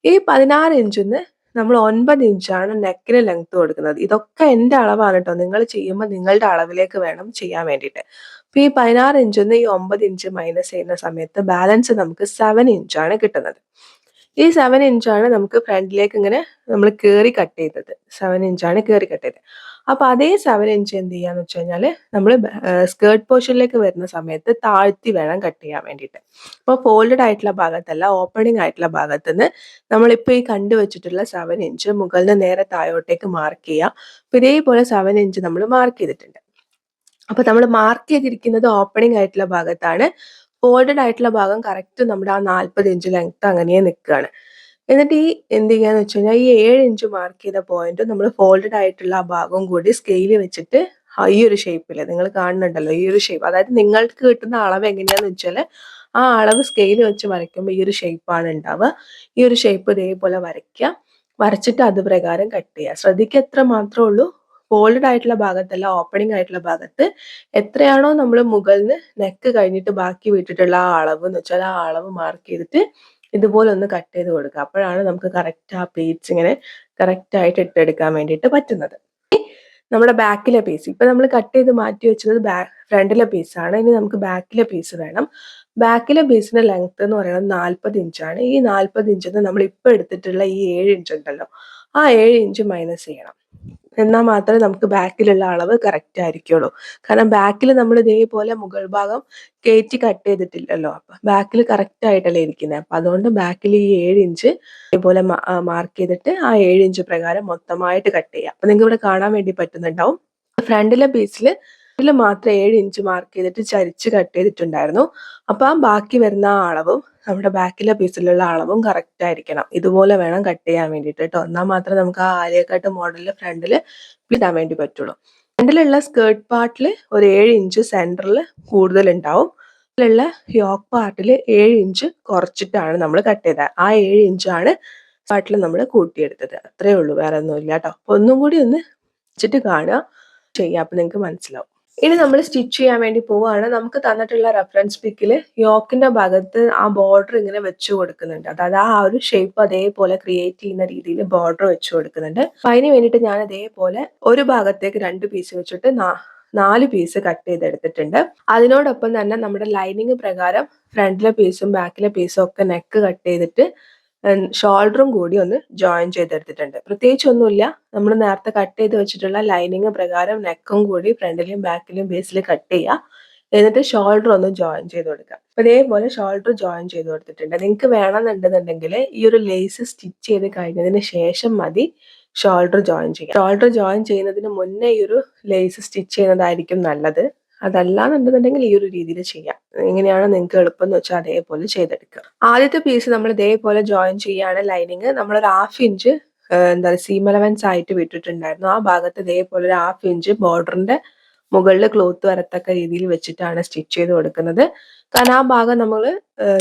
ഈ 16 ഇഞ്ചിന്ന് നമ്മൾ 9 ഇഞ്ചാണ് നെക്കിന് ലെങ്ത് കൊടുക്കുന്നത്. ഇതൊക്കെ എന്റെ അളവാണ് കേട്ടോ. നിങ്ങൾ ചെയ്യുമ്പോൾ നിങ്ങളുടെ അളവിലേക്ക് വേണം ചെയ്യാൻ വേണ്ടിയിട്ട്. അപ്പൊ ഈ 16 ഇഞ്ചിന്ന് ഈ 9 ഇഞ്ച് മൈനസ് ചെയ്യുന്ന സമയത്ത് ബാലൻസ് നമുക്ക് 7 ഇഞ്ചാണ് കിട്ടുന്നത്. ഈ 7 ഇഞ്ചാണ് നമുക്ക് ഫ്രണ്ടിലേക്ക് ഇങ്ങനെ നമ്മൾ കയറി കട്ട് ചെയ്തത്. 7 ഇഞ്ചാണ് കയറി കട്ട് ചെയ്തത്. അപ്പൊ അതേ 7 ഇഞ്ച് എന്ത് ചെയ്യാന്ന് വെച്ച് കഴിഞ്ഞാൽ നമ്മൾ സ്കേർട്ട് പോർഷനിലേക്ക് വരുന്ന സമയത്ത് താഴ്ത്തി വേണം കട്ട് ചെയ്യാൻ വേണ്ടിയിട്ട്. അപ്പോൾ ഫോൾഡഡ് ആയിട്ടുള്ള ഭാഗത്തല്ല, ഓപ്പണിംഗ് ആയിട്ടുള്ള ഭാഗത്ത് നിന്ന് നമ്മളിപ്പോൾ ഈ കണ്ടുവച്ചിട്ടുള്ള 7 ഇഞ്ച് മുകളിൽ നിന്ന് നേരെ താഴോട്ടേക്ക് മാർക്ക് ചെയ്യുക. അപ്പോൾ ഇതേപോലെ 7 ഇഞ്ച് നമ്മൾ മാർക്ക് ചെയ്തിട്ടുണ്ട്. അപ്പോൾ നമ്മൾ മാർക്ക് ചെയ്തിരിക്കുന്നത് ഓപ്പണിംഗ് ആയിട്ടുള്ള ഭാഗത്താണ്. ഫോൾഡഡ് ആയിട്ടുള്ള ഭാഗം കറക്റ്റ് നമ്മുടെ ആ 40 ഇഞ്ച് ലെങ്ത് അങ്ങനെ നിൽക്കുകയാണ്. എന്നിട്ട് ഈ എന്ത് ചെയ്യാന്ന് വെച്ച് കഴിഞ്ഞാൽ ഈ 7 ഇഞ്ച് മാർക്ക് ചെയ്ത പോയിന്റ് നമ്മൾ ഫോൾഡഡ് ആയിട്ടുള്ള ആ ഭാഗവും കൂടി സ്കെയിൽ വെച്ചിട്ട് ഈ ഒരു ഷേപ്പിൽ നിങ്ങൾ കാണുന്നുണ്ടല്ലോ, ഈ ഒരു ഷേപ്പ്, അതായത് നിങ്ങൾക്ക് കിട്ടുന്ന അളവ് എങ്ങനെയാന്ന് വെച്ചാൽ ആ അളവ് സ്കെയിൽ വെച്ച് വരയ്ക്കുമ്പോൾ ഈ ഒരു ഷേപ്പാണ് ഉണ്ടാവുക. ഈ ഒരു ഷേപ്പ് ഇതേപോലെ വരയ്ക്കുക. വരച്ചിട്ട് അത് പ്രകാരം കട്ട് ചെയ്യുക. ശ്രദ്ധിക്കുക, എത്ര മാത്രമേ ഉള്ളൂ, ഫോൾഡഡ് ആയിട്ടുള്ള ഭാഗത്തല്ല, ഓപ്പണിംഗ് ആയിട്ടുള്ള ഭാഗത്ത് എത്രയാണോ നമ്മൾ മുകളിൽ നെക്ക് കഴിഞ്ഞിട്ട് ബാക്കി വിട്ടിട്ടുള്ള ആ അളവ് എന്ന് വെച്ചാൽ ആ അളവ് മാർക്ക് ചെയ്തിട്ട് ഇതുപോലെ ഒന്ന് കട്ട് ചെയ്ത് കൊടുക്കുക. അപ്പോഴാണ് നമുക്ക് കറക്റ്റ് ആ പ്ലീറ്റ്സ് ഇങ്ങനെ കറക്റ്റ് ആയിട്ട് ഇട്ടെടുക്കാൻ വേണ്ടിയിട്ട് പറ്റുന്നത്. നമ്മുടെ ബാക്കിലെ പീസ് ഇപ്പൊ നമ്മൾ കട്ട് ചെയ്ത് മാറ്റി വെച്ചത് ഫ്രണ്ടിലെ പീസാണ്. ഇനി നമുക്ക് ബാക്കിലെ പീസ് വേണം. ബാക്കിലെ പീസിന്റെ ലെങ്ത് എന്ന് പറയുന്നത് 40 ഇഞ്ചാണ്. ഈ 40 ഇഞ്ചിൽ നിന്ന് നമ്മൾ ഇപ്പൊ എടുത്തിട്ടുള്ള ഈ 7 ഇഞ്ച് ഉണ്ടല്ലോ, ആ 7 ഇഞ്ച് മൈനസ് ചെയ്യണം. എന്നാൽ മാത്രമേ നമുക്ക് ബാക്കിലുള്ള അളവ് കറക്റ്റ് ആയിരിക്കുള്ളൂ. കാരണം ബാക്കിൽ നമ്മൾ ഇതേപോലെ മുകൾ ഭാഗം കയറ്റി കട്ട് ചെയ്തിട്ടില്ലല്ലോ, അപ്പൊ ബാക്കിൽ കറക്റ്റ് ആയിട്ടല്ലേ ഇരിക്കുന്നത്. അപ്പൊ അതുകൊണ്ട് ബാക്കിൽ ഈ 7 ഇഞ്ച് ഇതേപോലെ മാർക്ക് ചെയ്തിട്ട് ആ 7 ഇഞ്ച് പ്രകാരം മൊത്തമായിട്ട് കട്ട് ചെയ്യാം. അപ്പൊ നിങ്ങൾക്ക് ഇവിടെ കാണാൻ വേണ്ടി പറ്റുന്നുണ്ടാവും. ഫ്രണ്ടിലെ പീസിൽ മാത്രം 7 ഇഞ്ച് മാർക്ക് ചെയ്തിട്ട് ചരിച്ച് കട്ട് ചെയ്തിട്ടുണ്ടായിരുന്നു. അപ്പൊ ആ ബാക്കി വരുന്ന ആ അളവും നമ്മുടെ ബാക്കിലെ പീസിലുള്ള അളവും കറക്റ്റ് ആയിരിക്കണം. ഇതുപോലെ വേണം കട്ട് ചെയ്യാൻ വേണ്ടിയിട്ട് കേട്ടോ. എന്നാൽ മാത്രമേ നമുക്ക് ആ ആലിയ കട്ട് മോഡലിൽ ഫ്രണ്ടിൽ ഇടാൻ വേണ്ടി പറ്റുള്ളൂ. ഫ്രണ്ടിലുള്ള സ്കേർട്ട് പാർട്ടിൽ ഒരു 7 ഇഞ്ച് സെന്ററിൽ കൂടുതൽ ഉണ്ടാവും. ിലുള്ള യോക്ക് പാർട്ടിൽ 7 ഇഞ്ച് കുറച്ചിട്ടാണ് നമ്മൾ കട്ട് ചെയ്തത്. ആ 7 ഇഞ്ചാണ് പാർട്ടിൽ നമ്മൾ കൂട്ടിയെടുത്തത്. അത്രേ ഉള്ളൂ, വേറെ ഒന്നുമില്ല കേട്ടോ. ഒന്നും കൂടി ഒന്ന് വെച്ചിട്ട് കാണുക, ചെയ്യാം, അപ്പൊ നിങ്ങൾക്ക് മനസ്സിലാവും. ഇനി നമ്മൾ സ്റ്റിച്ച് ചെയ്യാൻ വേണ്ടി പോവുകയാണ്. നമുക്ക് തന്നിട്ടുള്ള റെഫറൻസ് പിക്കിൽ യോക്കിന്റെ ഭാഗത്ത് ആ ബോർഡർ ഇങ്ങനെ വെച്ചു കൊടുക്കുന്നുണ്ട്. അതായത് ആ ഒരു ഷേപ്പ് അതേപോലെ ക്രിയേറ്റ് ചെയ്യുന്ന രീതിയിൽ ബോർഡർ വെച്ചു കൊടുക്കുന്നുണ്ട്. അപ്പൊ അതിന് വേണ്ടിയിട്ട് ഞാൻ അതേപോലെ ഒരു ഭാഗത്തേക്ക് 2 പീസ് വെച്ചിട്ട് 4 പീസ് കട്ട് ചെയ്തെടുത്തിട്ടുണ്ട്. അതിനോടൊപ്പം തന്നെ നമ്മുടെ ലൈനിങ് പ്രകാരം ഫ്രണ്ടിലെ പീസും ബാക്കിലെ പീസും ഒക്കെ നെക്ക് കട്ട് ചെയ്തിട്ട് ഷോൾഡറും കൂടി ഒന്ന് ജോയിൻ ചെയ്തെടുത്തിട്ടുണ്ട്. പ്രത്യേകിച്ച് ഒന്നുമില്ല, നമ്മൾ നേരത്തെ കട്ട് ചെയ്ത് വെച്ചിട്ടുള്ള ലൈനിങ് പ്രകാരം നെക്കും കൂടി ഫ്രണ്ടിലും ബാക്കിലും ബേസിൽ കട്ട് ചെയ്യുക. എന്നിട്ട് ഷോൾഡർ ഒന്ന് ജോയിൻ ചെയ്ത് കൊടുക്കുക. അപ്പൊ ഇതേപോലെ ഷോൾഡർ ജോയിൻ ചെയ്ത് കൊടുത്തിട്ടുണ്ട്. നിങ്ങൾക്ക് വേണമെന്നുണ്ടെന്നുണ്ടെങ്കിൽ ഈ ഒരു ലേസ് സ്റ്റിച്ച് ചെയ്ത് കഴിഞ്ഞതിന് ശേഷം മതി ഷോൾഡർ ജോയിൻ ചെയ്യാം. ഷോൾഡർ ജോയിൻ ചെയ്യുന്നതിന് മുന്നേ ഈ ഒരു ലേസ് സ്റ്റിച്ച് ചെയ്യുന്നതായിരിക്കും നല്ലത്. അതല്ലാന്നുണ്ടെന്നുണ്ടെങ്കിൽ ഈ ഒരു രീതിയിൽ ചെയ്യാം. എങ്ങനെയാണ് നിങ്ങൾക്ക് എളുപ്പം എന്ന് വെച്ചാൽ അതേപോലെ ചെയ്തെടുക്കുക. ആദ്യത്തെ പീസ് നമ്മൾ ഇതേപോലെ ജോയിൻ ചെയ്യാണ്. ലൈനിങ് നമ്മളൊരു 1/2 ഇഞ്ച് എന്താ പറയുക സീം അലവൻസ് ആയിട്ട് വിട്ടിട്ടുണ്ടായിരുന്നു. ആ ഭാഗത്ത് ഇതേപോലെ ഒരു 1/2 ഇഞ്ച് ബോർഡറിന്റെ മുകളിൽ ക്ലോത്ത് വരത്തക്ക രീതിയിൽ വെച്ചിട്ടാണ് സ്റ്റിച്ച് ചെയ്ത് കൊടുക്കുന്നത്. കാരണം ആ ഭാഗം നമ്മൾ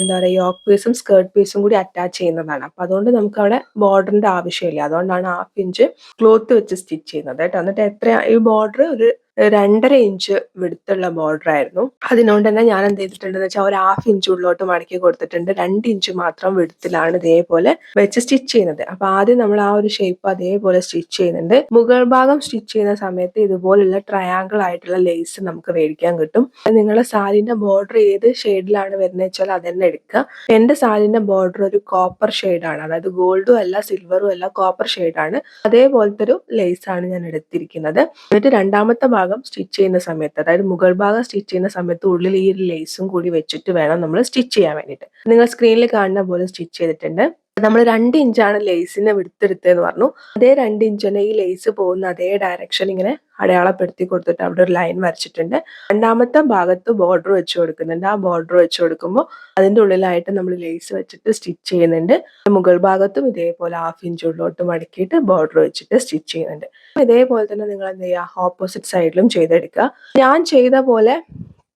എന്താ പറയുക യോക്ക് പീസും സ്കേർട്ട് പീസും കൂടി അറ്റാച്ച് ചെയ്യുന്നതാണ്. അപ്പൊ അതുകൊണ്ട് നമുക്ക് അവിടെ ബോർഡറിന്റെ ആവശ്യമില്ല. അതുകൊണ്ടാണ് 1/2 ഇഞ്ച് ക്ലോത്ത് വെച്ച് സ്റ്റിച്ച് ചെയ്യുന്നത് കേട്ടോ. എന്നിട്ട് എത്ര ഈ ബോർഡർ ഒരു 2.5 ഇഞ്ച് വിടുത്തുള്ള ബോർഡർ ആയിരുന്നു. അതിനോണ്ട് തന്നെ ഞാൻ എന്ത് ചെയ്തിട്ടുണ്ടെന്ന് വെച്ചാൽ ഒരു 1/2 ഇഞ്ച് ഉള്ളോട്ട് മടക്കി കൊടുത്തിട്ടുണ്ട്. 2 ഇഞ്ച് മാത്രം വിടുത്തിലാണ് ഇതേപോലെ വെച്ച് സ്റ്റിച്ച് ചെയ്യുന്നത്. അപ്പൊ ആദ്യം നമ്മൾ ആ ഒരു ഷേപ്പ് അതേപോലെ സ്റ്റിച്ച് ചെയ്യുന്നുണ്ട്. മുകൾ ഭാഗം സ്റ്റിച്ച് ചെയ്യുന്ന സമയത്ത് ഇതുപോലുള്ള ട്രയാങ്കിൾ ആയിട്ടുള്ള ലേസ് നമുക്ക് മേടിക്കാൻ കിട്ടും. നിങ്ങളുടെ സാരിന്റെ ബോർഡർ ഏത് ഷെയ്ഡിലാണ് വരുന്നത് വെച്ചാൽ അതന്നെ എടുക്കുക. എന്റെ സാരിന്റെ ബോർഡർ ഒരു കോപ്പർ ഷെയ്ഡാണ്, അതായത് ഗോൾഡും അല്ല സിൽവറും അല്ല, കോപ്പർ ഷെയ്ഡാണ്. അതേപോലത്തെ ഒരു ലേസ് ആണ് ഞാൻ എടുത്തിരിക്കുന്നത്. എന്നിട്ട് രണ്ടാമത്തെ ഭാഗം സ്റ്റിച്ച് ചെയ്യുന്ന സമയത്ത്, അതായത് മുകൾ ഭാഗം സ്റ്റിച്ച് ചെയ്യുന്ന സമയത്ത് ഉള്ളിൽ ഈ ഒരു ലേസും കൂടി വെച്ചിട്ട് വേണം നമ്മൾ സ്റ്റിച്ച് ചെയ്യാൻ വേണ്ടിയിട്ട്. നിങ്ങൾ സ്ക്രീനിൽ കാണുന്ന പോലെ സ്റ്റിച്ച് ചെയ്തിട്ടുണ്ട്. നമ്മൾ 2 ഇഞ്ചാണ് ലേസിനെ വിടുത്തെടുത്തതെന്ന് പറഞ്ഞു. അതേ 2 ഇഞ്ച് തന്നെ ഈ ലേസ് പോകുന്ന അതേ ഡയറക്ഷൻ ഇങ്ങനെ അടയാളപ്പെടുത്തി കൊടുത്തിട്ട് അവിടെ ഒരു ലൈൻ വരച്ചിട്ടുണ്ട്. രണ്ടാമത്തെ ഭാഗത്ത് ബോർഡർ വെച്ച് കൊടുക്കുന്നുണ്ട്. ആ ബോർഡർ വെച്ച് കൊടുക്കുമ്പോൾ അതിന്റെ ഉള്ളിലായിട്ട് നമ്മൾ ലേസ് വെച്ചിട്ട് സ്റ്റിച്ച് ചെയ്യുന്നുണ്ട്. മുകൾ ഭാഗത്തും ഇതേപോലെ 1/2 ഇഞ്ച് ഉള്ളോട്ട് മടക്കിയിട്ട് ബോർഡർ വെച്ചിട്ട് സ്റ്റിച്ച് ചെയ്യുന്നുണ്ട്. ഇതേപോലെ തന്നെ നിങ്ങൾ എന്ത് ചെയ്യുക, ഓപ്പോസിറ്റ് സൈഡിലും ചെയ്തെടുക്കുക. ഞാൻ ചെയ്ത പോലെ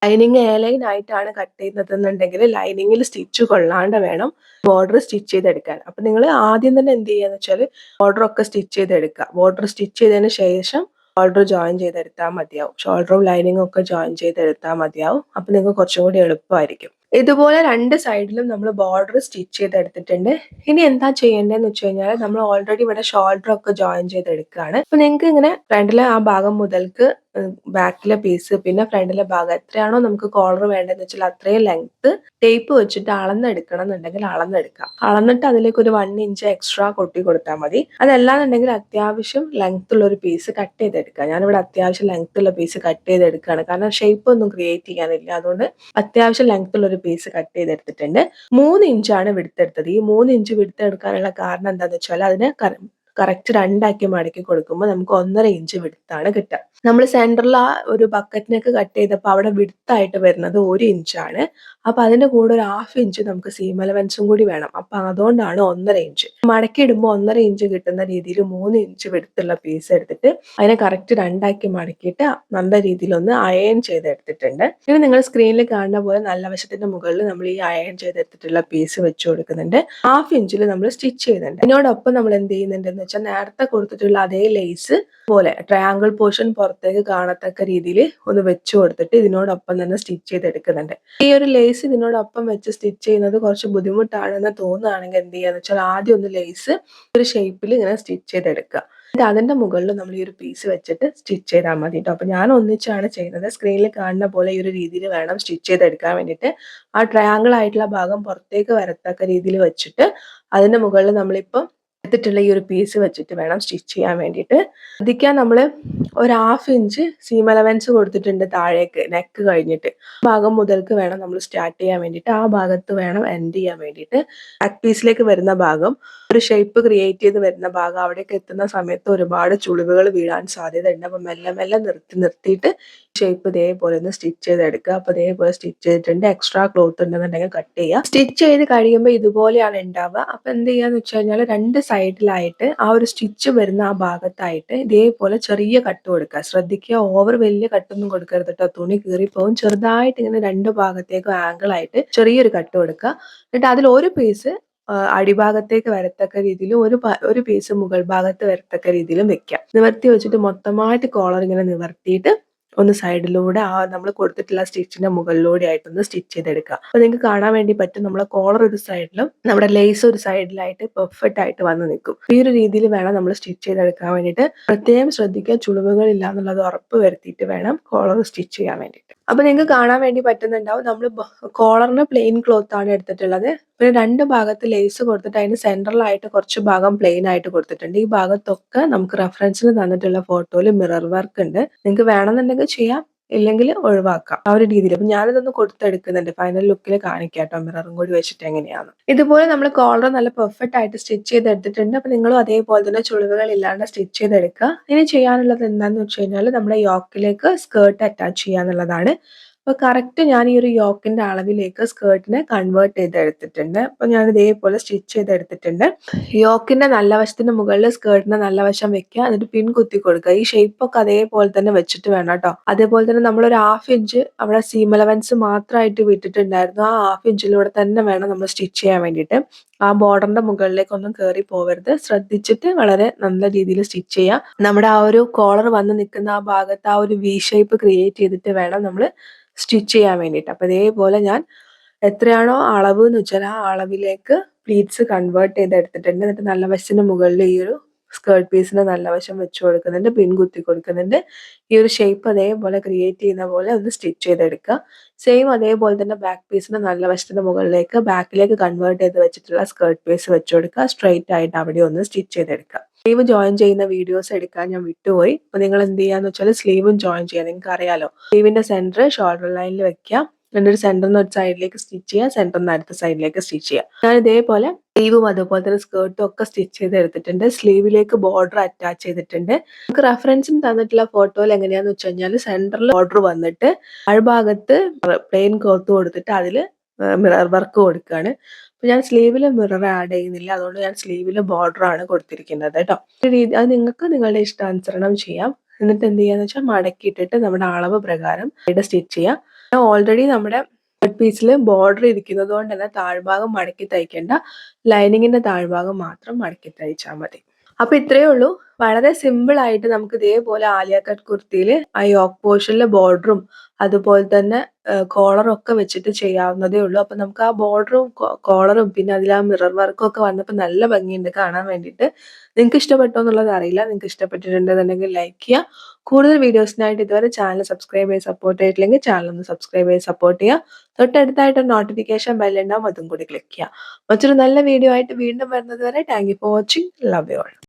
ലൈനിങ് എ ലൈൻ ആയിട്ടാണ് കട്ട് ചെയ്യുന്നത് എന്നുണ്ടെങ്കിൽ ലൈനിങ്ങിൽ സ്റ്റിച്ച് കൊള്ളാണ്ട് വേണം ബോർഡർ സ്റ്റിച്ച് ചെയ്തെടുക്കാൻ. അപ്പൊ നിങ്ങൾ ആദ്യം തന്നെ എന്ത് ചെയ്യാന്ന് വെച്ചാൽ ബോർഡർ ഒക്കെ സ്റ്റിച്ച് ചെയ്തെടുക്കുക. ബോർഡർ സ്റ്റിച്ച് ചെയ്തതിന് ശേഷം ഷോൾഡർ ജോയിൻ ചെയ്തെടുത്താൽ മതിയാവും. ഷോൾഡറും ലൈനിങ്ങും ഒക്കെ ജോയിൻ ചെയ്തെടുത്താൽ മതിയാവും. അപ്പൊ നിങ്ങൾക്ക് കുറച്ചും കൂടി എളുപ്പമായിരിക്കും. ഇതുപോലെ 2 സൈഡിലും നമ്മൾ ബോർഡർ സ്റ്റിച്ച് ചെയ്തെടുത്തിട്ടുണ്ട്. ഇനി എന്താ ചെയ്യേണ്ടതെന്ന് വെച്ച് കഴിഞ്ഞാൽ നമ്മൾ ഓൾറെഡി ഇവിടെ ഷോൾഡർ ഒക്കെ ജോയിൻ ചെയ്തെടുക്കുകയാണ്. അപ്പൊ നിങ്ങൾക്ക് ഇങ്ങനെ ഫ്രണ്ടിലെ ആ ഭാഗം മുതൽക്ക് ബാക്കിലെ പീസ് പിന്നെ ഫ്രണ്ടിലെ ഭാഗം എത്രയാണോ നമുക്ക് കോളർ വേണ്ടതെന്ന് വെച്ചാൽ അത്രയും ലെങ്ത് ടേപ്പ് വെച്ചിട്ട് അളന്നെടുക്കണം എന്നുണ്ടെങ്കിൽ അളന്നെടുക്കാം. അളന്നിട്ട് അതിലേക്ക് ഒരു 1 ഇഞ്ച് എക്സ്ട്രാ കൊട്ടി കൊടുത്താൽ മതി. അതല്ലാന്നുണ്ടെങ്കിൽ അത്യാവശ്യം ലെങ്ത് ഉള്ള ഒരു പീസ് കട്ട് ചെയ്തെടുക്കുക. ഞാനിവിടെ അത്യാവശ്യം ലെങ്ത് ഉള്ള പീസ് കട്ട് ചെയ്തെടുക്കുകയാണ്. കാരണം ഷേപ്പ് ഒന്നും ക്രിയേറ്റ് ചെയ്യാനില്ല. അതുകൊണ്ട് അത്യാവശ്യം ലെങ്ത് ഉള്ള ഒരു പീസ് കട്ട് ചെയ്തെടുത്തിട്ടുണ്ട്. 3 ഇഞ്ചാണ് വിടുത്തെടുത്തത്. ഈ 3 ഇഞ്ച് വിടുത്തെടുക്കാനുള്ള കാരണം എന്താണെന്ന് വെച്ചാൽ അതിന് കറക്റ്റ് രണ്ടാക്കി മടക്കി കൊടുക്കുമ്പോൾ നമുക്ക് 1.5 ഇഞ്ച് വിടുത്താണ് കിട്ടുക. നമ്മൾ സെന്ററിൽ ആ ഒരു ബക്കറ്റിനൊക്കെ കട്ട് ചെയ്തപ്പോൾ അവിടെ വിടുത്തായിട്ട് വരുന്നത് 1 ഇഞ്ചാണ്. അപ്പൊ അതിന്റെ കൂടെ ഒരു 1/2 ഇഞ്ച് നമുക്ക് സീം അലവൻസും കൂടി വേണം. അപ്പൊ അതുകൊണ്ടാണ് 1.5 ഇഞ്ച്. മടക്കി ഇടുമ്പോൾ 1.5 ഇഞ്ച് കിട്ടുന്ന രീതിയിൽ 3 ഇഞ്ച് വിടുത്തുള്ള പീസ് എടുത്തിട്ട് അതിനെ കറക്റ്റ് രണ്ടാക്കി മടക്കിയിട്ട് നല്ല രീതിയിൽ ഒന്ന് അയൺ ചെയ്തെടുത്തിട്ടുണ്ട്. ഇനി നിങ്ങൾ സ്ക്രീനിൽ കാണുന്ന പോലെ നല്ല വശത്തിന്റെ മുകളിൽ നമ്മൾ ഈ അയൺ ചെയ്തെടുത്തിട്ടുള്ള പീസ് വെച്ച് കൊടുക്കുന്നുണ്ട്. 1/2 ഇഞ്ചിൽ നമ്മൾ സ്റ്റിച്ച് ചെയ്യുന്നുണ്ട്. അതിനോടൊപ്പം നമ്മൾ എന്ത് ചെയ്യുന്നുണ്ടെന്ന് വെച്ചാൽ നേരത്തെ കൊടുത്തിട്ടുള്ള അതേ ലേസ് പോലെ ട്രയാങ്കിൾ പോർഷൻ പുറത്തേക്ക് കാണത്തക്ക രീതിയിൽ ഒന്ന് വെച്ച് കൊടുത്തിട്ട് ഇതിനോടൊപ്പം തന്നെ സ്റ്റിച്ച് ചെയ്തെടുക്കുന്നുണ്ട്. ഈ ഒരു ലേസ് ഇതിനോടൊപ്പം വെച്ച് സ്റ്റിച്ച് ചെയ്യുന്നത് കുറച്ച് ബുദ്ധിമുട്ടാണെന്ന് തോന്നുകയാണെങ്കിൽ എന്ത് ചെയ്യാന്ന് വെച്ചാൽ ആദ്യം ഒന്ന് ലേസ് ഒരു ഷേപ്പിൽ ഇങ്ങനെ സ്റ്റിച്ച് ചെയ്തെടുക്കുക. അതിന്റെ മുകളിൽ നമ്മൾ ഈ ഒരു പീസ് വെച്ചിട്ട് സ്റ്റിച്ച് ചെയ്താൽ മതി കേട്ടോ. അപ്പൊ ഞാൻ ഒന്നിച്ചാണ് ചെയ്യുന്നത്. സ്ക്രീനിൽ കാണുന്ന പോലെ ഈ ഒരു രീതിയിൽ വേണം സ്റ്റിച്ച് ചെയ്തെടുക്കാൻ വേണ്ടിയിട്ട്. ആ ട്രയാങ്കിൾ ആയിട്ടുള്ള ഭാഗം പുറത്തേക്ക് വരത്തക്ക രീതിയിൽ വെച്ചിട്ട് അതിന്റെ മുകളിൽ നമ്മളിപ്പം എടുത്തിട്ടുള്ള ഈ ഒരു പീസ് വെച്ചിട്ട് വേണം സ്റ്റിച്ച് ചെയ്യാൻ വേണ്ടിയിട്ട്. ശ്രദ്ധിക്കാൻ നമ്മൾ ഒരു 1/2 ഇഞ്ച് സീം അലവൻസ് കൊടുത്തിട്ടുണ്ട് താഴേക്ക് നെക്ക് കഴിഞ്ഞിട്ട്. ഭാഗം മുതൽക്ക് വേണം നമ്മൾ സ്റ്റാർട്ട് ചെയ്യാൻ വേണ്ടിയിട്ട്. ആ ഭാഗത്ത് വേണം എൻഡ് ചെയ്യാൻ വേണ്ടിയിട്ട്. ബാക്ക് പീസിലേക്ക് വരുന്ന ഭാഗം ഒരു ഷേപ്പ് ക്രിയേറ്റ് ചെയ്ത് വരുന്ന ഭാഗം അവിടേക്ക് എത്തുന്ന സമയത്ത് ഒരുപാട് ചുളിവുകൾ വീഴാൻ സാധ്യതയുണ്ട്. അപ്പൊ മെല്ലെ മെല്ലെ നിർത്തിയിട്ട് ഷേപ്പ് ഇതേപോലെ ഒന്ന് സ്റ്റിച്ച് ചെയ്തെടുക്കുക. അപ്പൊ ഇതേപോലെ സ്റ്റിച്ച് ചെയ്തിട്ടുണ്ട്. എക്സ്ട്രാ ക്ലോത്ത് ഉണ്ടെന്നുണ്ടെങ്കിൽ കട്ട് ചെയ്യുക. സ്റ്റിച്ച് ചെയ്ത് കഴിയുമ്പോൾ ഇതുപോലെയാണ് ഉണ്ടാവുക. അപ്പൊ എന്ത് ചെയ്യാന്ന് വെച്ച് കഴിഞ്ഞാൽ രണ്ട് സൈഡിലായിട്ട് ആ ഒരു സ്റ്റിച്ച് വരുന്ന ആ ഭാഗത്തായിട്ട് ഇതേപോലെ ചെറിയ കട്ട് കൊടുക്കുക. ശ്രദ്ധിക്കുക, ഓവർ വലിയ കട്ടൊന്നും കൊടുക്കരുത് കേട്ടോ. തുണി കീറിപ്പോവും. ചെറുതായിട്ട് ഇങ്ങനെ രണ്ട് ഭാഗത്തേക്കും ആംഗിൾ ആയിട്ട് ചെറിയൊരു കട്ട് കൊടുക്കുക. എന്നിട്ട് അതിൽ ഒരു പീസ് അടിഭാഗത്തേക്ക് വരത്തക്ക രീതിയിൽ ഒരു പീസ് മുകൾ ഭാഗത്ത് വരത്തക്ക രീതിയിലും വെക്കാം. നിവർത്തി വെച്ചിട്ട് മൊത്തമായിട്ട് കോളർ ഇങ്ങനെ നിവർത്തിയിട്ട് ഒന്ന് സൈഡിലൂടെ ആ നമ്മൾ കൊടുത്തിട്ടുള്ള സ്റ്റിച്ചിന്റെ മുകളിലൂടെ ആയിട്ടൊന്ന് സ്റ്റിച്ച് ചെയ്തെടുക്കുക. അപ്പൊ നിങ്ങൾക്ക് കാണാൻ വേണ്ടി പറ്റും നമ്മളെ കോളർ ഒരു സൈഡിലും നമ്മുടെ ലേസ് ഒരു സൈഡിലായിട്ട് പെർഫെക്റ്റ് ആയിട്ട് വന്ന് നിൽക്കും. ഈ ഒരു രീതിയിൽ വേണം നമ്മൾ സ്റ്റിച്ച് ചെയ്തെടുക്കാൻ വേണ്ടിയിട്ട്. പ്രത്യേകം ശ്രദ്ധിക്കുക, ചുളിവുകൾ ഇല്ല എന്നുള്ളത് ഉറപ്പ് വരുത്തിയിട്ട് വേണം കോളർ സ്റ്റിച്ച് ചെയ്യാൻ വേണ്ടിയിട്ട്. അപ്പൊ നിങ്ങൾക്ക് കാണാൻ വേണ്ടി പറ്റുന്നുണ്ടാവും നമ്മൾ കോളറിന് പ്ലെയിൻ ക്ലോത്ത് ആണ് എടുത്തിട്ടുള്ളത്. പിന്നെ രണ്ട് ഭാഗത്ത് ലേസ് കൊടുത്തിട്ട് അതിന് സെൻട്രലായിട്ട് കുറച്ച് ഭാഗം പ്ലെയിൻ ആയിട്ട് കൊടുത്തിട്ടുണ്ട്. ഈ ഭാഗത്തൊക്കെ നമുക്ക് റെഫറൻസിന് തന്നിട്ടുള്ള ഫോട്ടോയിൽ മിറർ വർക്ക് ഉണ്ട്. നിങ്ങൾക്ക് വേണമെന്നുണ്ടെങ്കിൽ ചെയ്യാം, ഇല്ലെങ്കിൽ ഒഴിവാക്കാം. ആ ഒരു രീതിയിൽ. അപ്പൊ ഞാനിതൊന്ന് കൊടുത്തെടുക്കുന്നുണ്ട്. ഫൈനൽ ലുക്കിൽ കാണിക്കാട്ടോ മിററും കൂടി വെച്ചിട്ട് എങ്ങനെയാണ്. ഇതുപോലെ നമ്മൾ കോളർ നല്ല പെർഫെക്റ്റ് ആയിട്ട് സ്റ്റിച്ച് ചെയ്തെടുത്തിട്ടുണ്ട്. അപ്പൊ നിങ്ങളും അതേപോലെ തന്നെ ചുളിവുകൾ ഇല്ലാണ്ട് സ്റ്റിച്ച് ചെയ്തെടുക്കുക. ഇനി ചെയ്യാനുള്ളത് എന്താണെന്ന് വെച്ച് കഴിഞ്ഞാൽ നമ്മുടെ യോക്കിലേക്ക് സ്കേർട്ട് അറ്റാച്ച് ചെയ്യാന്നുള്ളതാണ്. അപ്പൊ കറക്റ്റ് ഞാൻ ഈ ഒരു യോക്കിന്റെ അളവിലേക്ക് സ്കേർട്ടിനെ കൺവേർട്ട് ചെയ്തെടുത്തിട്ടുണ്ട്. അപ്പൊ ഞാൻ ഇതേപോലെ സ്റ്റിച്ച് ചെയ്തെടുത്തിട്ടുണ്ട്. യോക്കിന്റെ നല്ല വശത്തിന് മുകളിൽ സ്കേർട്ടിന്റെ നല്ല വശം വെക്കുക. എന്നിട്ട് പിൻ കുത്തി കൊടുക്കുക. ഈ ഷേപ്പ് ഒക്കെ അതേപോലെ തന്നെ വെച്ചിട്ട് വേണം കേട്ടോ. അതേപോലെ തന്നെ നമ്മൾ ഒരു 1/2 ഇഞ്ച് അവിടെ സീം അലവൻസ് മാത്രമായിട്ട് വിട്ടിട്ടുണ്ടായിരുന്നു. ആ 1/2 ഇഞ്ചിലൂടെ തന്നെ വേണം നമ്മൾ സ്റ്റിച്ച് ചെയ്യാൻ വേണ്ടിയിട്ട്. ആ ബോർഡറിന്റെ മുകളിലേക്കൊന്നും കയറി പോവരുത്. ശ്രദ്ധിച്ചിട്ട് വളരെ നല്ല രീതിയിൽ സ്റ്റിച്ച് ചെയ്യാം. നമ്മുടെ ആ ഒരു കോളർ വന്ന് നിൽക്കുന്ന ആ ഭാഗത്ത് ആ ഒരു വി ഷേപ്പ് ക്രിയേറ്റ് ചെയ്തിട്ട് വേണം നമ്മൾ സ്റ്റിച്ച് ചെയ്യാൻ വേണ്ടിയിട്ട്. അപ്പൊ ഇതേപോലെ ഞാൻ എത്രയാണോ അളവ് എന്ന് വെച്ചാൽ ആ അളവിലേക്ക് പ്ലീറ്റ്സ് കൺവേർട്ട് ചെയ്തെടുത്തിട്ടുണ്ട്. എന്നിട്ട് നല്ല വശത്തിന് മുകളിൽ ഈ ഒരു സ്കേർട്ട് പീസിന് നല്ല വശം വെച്ച് കൊടുക്കുന്നുണ്ട്. പിൻ കുത്തി കൊടുക്കുന്നുണ്ട്. ഈ ഒരു ഷേപ്പ് അതേപോലെ ക്രിയേറ്റ് ചെയ്യുന്ന പോലെ ഒന്ന് സ്റ്റിച്ച് ചെയ്തെടുക്കുക. സെയിം അതേപോലെ തന്നെ ബാക്ക് പീസിന് നല്ല വശത്തിന് മുകളിലേക്ക് ബാക്കിലേക്ക് കൺവേർട്ട് ചെയ്ത് വെച്ചിട്ടുള്ള സ്കേർട്ട് പീസ് വെച്ച് കൊടുക്കുക. സ്ട്രെയിറ്റ് ആയിട്ട് അവിടെ ഒന്ന് സ്റ്റിച്ച് ചെയ്തെടുക്കുക. സ്ലീവ് ജോയിൻ ചെയ്യുന്ന വീഡിയോസ് എടുക്കാൻ ഞാൻ വിട്ടുപോയി. അപ്പൊ നിങ്ങൾ എന്ത് ചെയ്യാന്ന് വെച്ചാൽ സ്ലീവും ജോയിൻ ചെയ്യാം. നിങ്ങൾക്ക് അറിയാലോ, സ്ലീവിന്റെ സെന്റർ ഷോൾഡർ ലൈനിൽ വെക്കുക. എന്നിട്ട് സെന്ററിന്ന് ഒരു സൈഡിലേക്ക് സ്റ്റിച്ച് ചെയ്യുക. സെന്ററിന്ന് അടുത്ത സൈഡിലേക്ക് സ്റ്റിച്ച് ചെയ്യുക. ഞാൻ ഇതേപോലെ സ്ലീവും അതുപോലെ തന്നെ സ്കേർട്ടും ഒക്കെ സ്റ്റിച്ച് ചെയ്ത് എടുത്തിട്ടുണ്ട്. സ്ലീവിലേക്ക് ബോർഡർ അറ്റാച്ച് ചെയ്തിട്ടുണ്ട്. നമുക്ക് റെഫറൻസിന് തന്നിട്ടുള്ള ഫോട്ടോയിൽ എങ്ങനെയാന്ന് വെച്ച് കഴിഞ്ഞാൽ സെന്ററിൽ ബോർഡർ വന്നിട്ട് താഴ്ഭാഗത്ത് പ്ലെയിൻ ക്ലോത്ത് കൊടുത്തിട്ട് അതിൽ മിറർ വർക്ക് കൊടുക്കുകയാണ്. അപ്പൊ ഞാൻ സ്ലീവിൽ മിറർ ആഡ് ചെയ്യുന്നില്ല. അതുകൊണ്ട് ഞാൻ സ്ലീവിൽ ബോർഡർ ആണ് കൊടുത്തിരിക്കുന്നത് കേട്ടോ. അത് നിങ്ങൾക്ക് നിങ്ങളുടെ ഇഷ്ടാനുസരണം ചെയ്യാം. എന്നിട്ട് എന്ത് ചെയ്യാന്ന് വെച്ചാൽ മടക്കിയിട്ടിട്ട് നമ്മുടെ അളവ് പ്രകാരം സ്റ്റിച്ച് ചെയ്യാം. ഓൾറെഡി നമ്മുടെ പീസിൽ ബോർഡർ ഇരിക്കുന്നത് കൊണ്ട് തന്നെ താഴ്ഭാഗം മടക്കി തയ്ക്കേണ്ട. ലൈനിങ്ങിന്റെ താഴ്ഭാഗം മാത്രം മടക്കി തയ്ച്ചാൽ മതി. അപ്പൊ ഇത്രയേ ഉള്ളൂ. വളരെ സിമ്പിൾ ആയിട്ട് നമുക്ക് ഇതേപോലെ ആലിയ കട്ട് കുർത്തിയിൽ ആ യോക്ക് പോർഷനിലെ ബോർഡറും അതുപോലെ തന്നെ കോളറും ഒക്കെ വെച്ചിട്ട് ചെയ്യാവുന്നതേ ഉള്ളൂ. അപ്പൊ നമുക്ക് ആ ബോർഡറും കോളറും പിന്നെ അതിൽ ആ മിറർ വർക്കും ഒക്കെ വന്നപ്പോൾ നല്ല ഭംഗിയുണ്ട് കാണാൻ വേണ്ടിയിട്ട്. നിങ്ങൾക്ക് ഇഷ്ടപ്പെട്ടോ എന്നുള്ളത് അറിയില്ല. നിങ്ങൾക്ക് ഇഷ്ടപ്പെട്ടിട്ടുണ്ടെന്നുണ്ടെങ്കിൽ ലൈക്ക് ചെയ്യുക. കൂടുതൽ വീഡിയോസിനായിട്ട് ഇതുവരെ ചാനൽ സബ്സ്ക്രൈബ് ചെയ്ത് സപ്പോർട്ട് ചെയ്തിട്ടില്ലെങ്കിൽ ചാനൽ ഒന്ന് സബ്സ്ക്രൈബ് ചെയ്ത് സപ്പോർട്ട് ചെയ്യുക. തൊട്ടടുത്തായിട്ട് നോട്ടിഫിക്കേഷൻ ബെല്ലുണ്ടാവും, അതും കൂടി ക്ലിക്ക് ചെയ്യുക. മറ്റൊരു നല്ല വീഡിയോ ആയിട്ട് വീണ്ടും വരുന്നത് വരെ thank you for watching. Love you all.